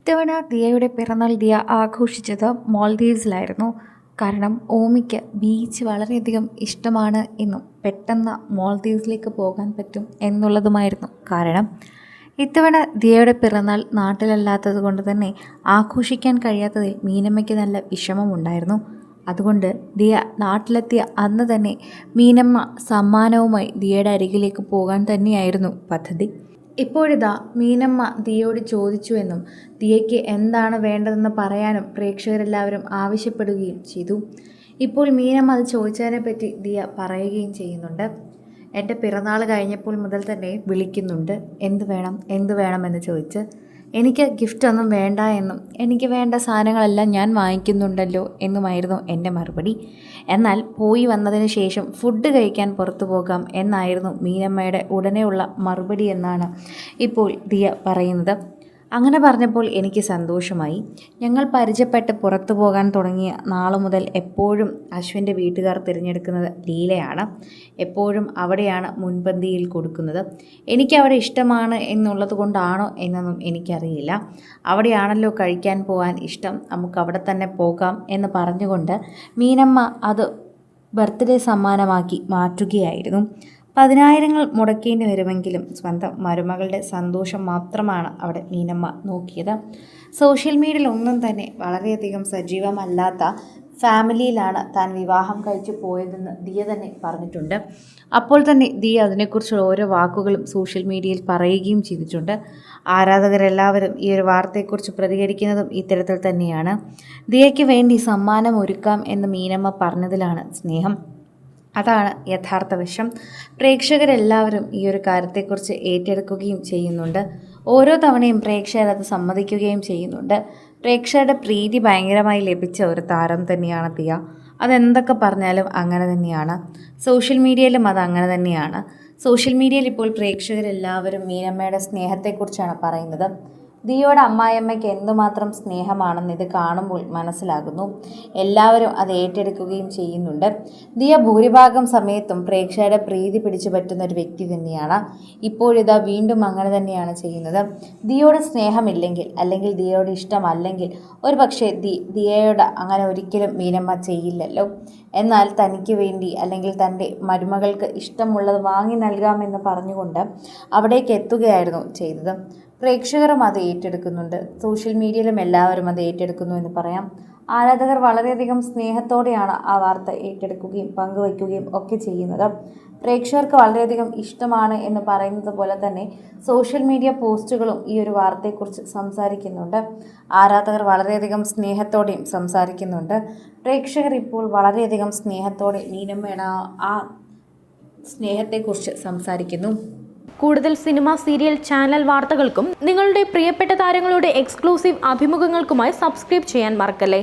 ഇത്തവണ ദിയയുടെ പിറന്നാൾ ദിയ ആഘോഷിച്ചത് മാൽദീവ്സിലായിരുന്നു. കാരണം ഓമിക്ക് ബീച്ച് വളരെയധികം ഇഷ്ടമാണ് എന്നും പെട്ടെന്ന് മാൽദീവ്സിലേക്ക് പോകാൻ പറ്റും എന്നുള്ളതുമായിരുന്നു കാരണം. ഇത്തവണ ദിയയുടെ പിറന്നാൾ നാട്ടിലല്ലാത്തത് കൊണ്ട് തന്നെ ആഘോഷിക്കാൻ കഴിയാത്തതിൽ മീനമ്മയ്ക്ക് നല്ല വിഷമമുണ്ടായിരുന്നു. അതുകൊണ്ട് ദിയ നാട്ടിലെത്തിയ അന്ന് തന്നെ മീനമ്മ സമ്മാനവുമായി ദിയയുടെ അരികിലേക്ക് പോകാൻ തന്നെയായിരുന്നു പദ്ധതി. ഇപ്പോഴിതാ മീനമ്മ ദിയയോട് ചോദിച്ചുവെന്നും ദിയയ്ക്ക് എന്താണ് വേണ്ടതെന്ന് പറയാനും പ്രേക്ഷകരെല്ലാവരും ആവശ്യപ്പെടുകയും ചെയ്തു. ഇപ്പോൾ മീനമ്മ അത് ചോദിച്ചതിനെപ്പറ്റി ദിയ പറയുകയും ചെയ്യുന്നുണ്ട്. എൻ്റെ പിറന്നാൾ കഴിഞ്ഞപ്പോൾ മുതൽ തന്നെ വിളിക്കുന്നുണ്ട്, എന്ത് വേണമെന്ന് ചോദിച്ച്. എനിക്ക് ഗിഫ്റ്റൊന്നും വേണ്ട എന്നും എനിക്ക് വേണ്ട സാധനങ്ങളെല്ലാം ഞാൻ വാങ്ങിക്കുന്നുണ്ടല്ലോ എന്നുമായിരുന്നു എൻ്റെ മറുപടി. എന്നാൽ പോയി വന്നതിന് ശേഷം ഫുഡ് കഴിക്കാൻ പുറത്തു പോകാം എന്നായിരുന്നു മീനമ്മയുടെ ഉടനെയുള്ള മറുപടി എന്നാണ് ഇപ്പോൾ ദിയ പറയുന്നത്. അങ്ങനെ പറഞ്ഞപ്പോൾ എനിക്ക് സന്തോഷമായി. ഞങ്ങൾ പരിചയപ്പെട്ട് പുറത്തു പോകാൻ തുടങ്ങിയ നാൾ മുതൽ എപ്പോഴും അശ്വിൻ്റെ വീട്ടുകാർ തിരഞ്ഞെടുക്കുന്നത് ലീലയാണ്. എപ്പോഴും അവിടെയാണ് മുൻപന്തിയിൽ കൊടുക്കുന്നത്. എനിക്കവിടെ ഇഷ്ടമാണ് എന്നുള്ളത് കൊണ്ടാണോ എന്നൊന്നും എനിക്കറിയില്ല. അവിടെയാണല്ലോ കഴിക്കാൻ പോകാൻ ഇഷ്ടം, നമുക്ക് അവിടെ തന്നെ പോകാം എന്ന് പറഞ്ഞുകൊണ്ട് മീനമ്മ അത് ബർത്ത്ഡേ സമ്മാനമാക്കി മാറ്റുകയായിരുന്നു. 10,000 മുടക്കേണ്ടി വരുമെങ്കിലും സ്വന്തം മരുമകളുടെ സന്തോഷം മാത്രമാണ് അവിടെ മീനമ്മ നോക്കിയത്. സോഷ്യൽ മീഡിയയിൽ ഒന്നും തന്നെ വളരെയധികം സജീവമല്ലാത്ത ഫാമിലിയിലാണ് താൻ വിവാഹം കഴിച്ചു പോയതെന്ന് ദിയ തന്നെ പറഞ്ഞിട്ടുണ്ട്. അപ്പോൾ തന്നെ ദിയ അതിനെക്കുറിച്ചുള്ള ഓരോ വാക്കുകളും സോഷ്യൽ മീഡിയയിൽ പറയുകയും ചെയ്തിട്ടുണ്ട്. ആരാധകരെല്ലാവരും ഈ ഒരു വാർത്തയെക്കുറിച്ച് പ്രതികരിക്കുന്നതും ഇത്തരത്തിൽ തന്നെയാണ്. ദിയയ്ക്ക് വേണ്ടി സമ്മാനം ഒരുക്കാം എന്ന് മീനമ്മ പറഞ്ഞതിലാണ് സ്നേഹം. അതാണ് യഥാർത്ഥ വശം. പ്രേക്ഷകരെല്ലാവരും ഈ ഒരു കാര്യത്തെക്കുറിച്ച് ഏറ്റെടുക്കുകയും ചെയ്യുന്നുണ്ട്. ഓരോ തവണയും പ്രേക്ഷകർ അത് സമ്മതിക്കുകയും ചെയ്യുന്നുണ്ട്. പ്രേക്ഷകരുടെ പ്രീതി ഭയങ്കരമായി ലഭിച്ച ഒരു താരം തന്നെയാണ് ദിയ. അതെന്തൊക്കെ പറഞ്ഞാലും അങ്ങനെ തന്നെയാണ്. സോഷ്യൽ മീഡിയയിലും അത് അങ്ങനെ തന്നെയാണ്. സോഷ്യൽ മീഡിയയിൽ ഇപ്പോൾ പ്രേക്ഷകരെല്ലാവരും മീനമ്മയുടെ സ്നേഹത്തെക്കുറിച്ചാണ് പറയുന്നത്. ദിയയുടെ അമ്മായിയമ്മയ്ക്ക് എന്തുമാത്രം സ്നേഹമാണെന്ന് ഇത് കാണുമ്പോൾ മനസ്സിലാകുന്നു. എല്ലാവരും അത് ഏറ്റെടുക്കുകയും ചെയ്യുന്നുണ്ട്. ദിയ ഭൂരിഭാഗം സമയത്തും പ്രേക്ഷകരുടെ പ്രീതി പിടിച്ചു പറ്റുന്ന ഒരു വ്യക്തി തന്നെയാണ്. ഇപ്പോഴിതാ വീണ്ടും അങ്ങനെ തന്നെയാണ് ചെയ്യുന്നത്. ദിയയോട് സ്നേഹമില്ലെങ്കിൽ അല്ലെങ്കിൽ ദിയയോട് ഇഷ്ടമല്ലെങ്കിൽ ഒരു പക്ഷേ ദിയയോട് അങ്ങനെ ഒരിക്കലും മീനമ്മ ചെയ്യില്ലല്ലോ. എന്നാൽ തനിക്ക് വേണ്ടി അല്ലെങ്കിൽ തൻ്റെ മരുമകൾക്ക് ഇഷ്ടമുള്ളത് വാങ്ങി നൽകാമെന്ന് പറഞ്ഞുകൊണ്ട് അവിടേക്ക് എത്തുകയായിരുന്നു ചെയ്തത്. പ്രേക്ഷകരും അത് ഏറ്റെടുക്കുന്നുണ്ട്. സോഷ്യൽ മീഡിയയിലും എല്ലാവരും അത് ഏറ്റെടുക്കുന്നു എന്ന് പറയാം. ആരാധകർ വളരെയധികം സ്നേഹത്തോടെയാണ് ആ വാർത്ത ഏറ്റെടുക്കുകയും പങ്കുവയ്ക്കുകയും ഒക്കെ ചെയ്യുന്നത്. പ്രേക്ഷകർക്ക് വളരെയധികം ഇഷ്ടമാണ് എന്ന് പറയുന്നത് പോലെ തന്നെ സോഷ്യൽ മീഡിയ പോസ്റ്റുകളും ഈ ഒരു വാർത്തയെക്കുറിച്ച് സംസാരിക്കുന്നുണ്ട്. ആരാധകർ വളരെയധികം സ്നേഹത്തോടെയും സംസാരിക്കുന്നുണ്ട്. പ്രേക്ഷകർ ഇപ്പോൾ വളരെയധികം സ്നേഹത്തോടെ മീനമ്മയുടെ ആ സ്നേഹത്തെക്കുറിച്ച് സംസാരിക്കുന്നു. കൂടുതൽ സിനിമ, സീരിയൽ, ചാനൽ വാർത്തകൾക്കും നിങ്ങളുടെ പ്രിയപ്പെട്ട താരങ്ങളുടെ എക്സ്ക്ലൂസീവ് അഭിമുഖങ്ങൾക്കുമായി സബ്സ്ക്രൈബ് ചെയ്യാൻ മറക്കല്ലേ.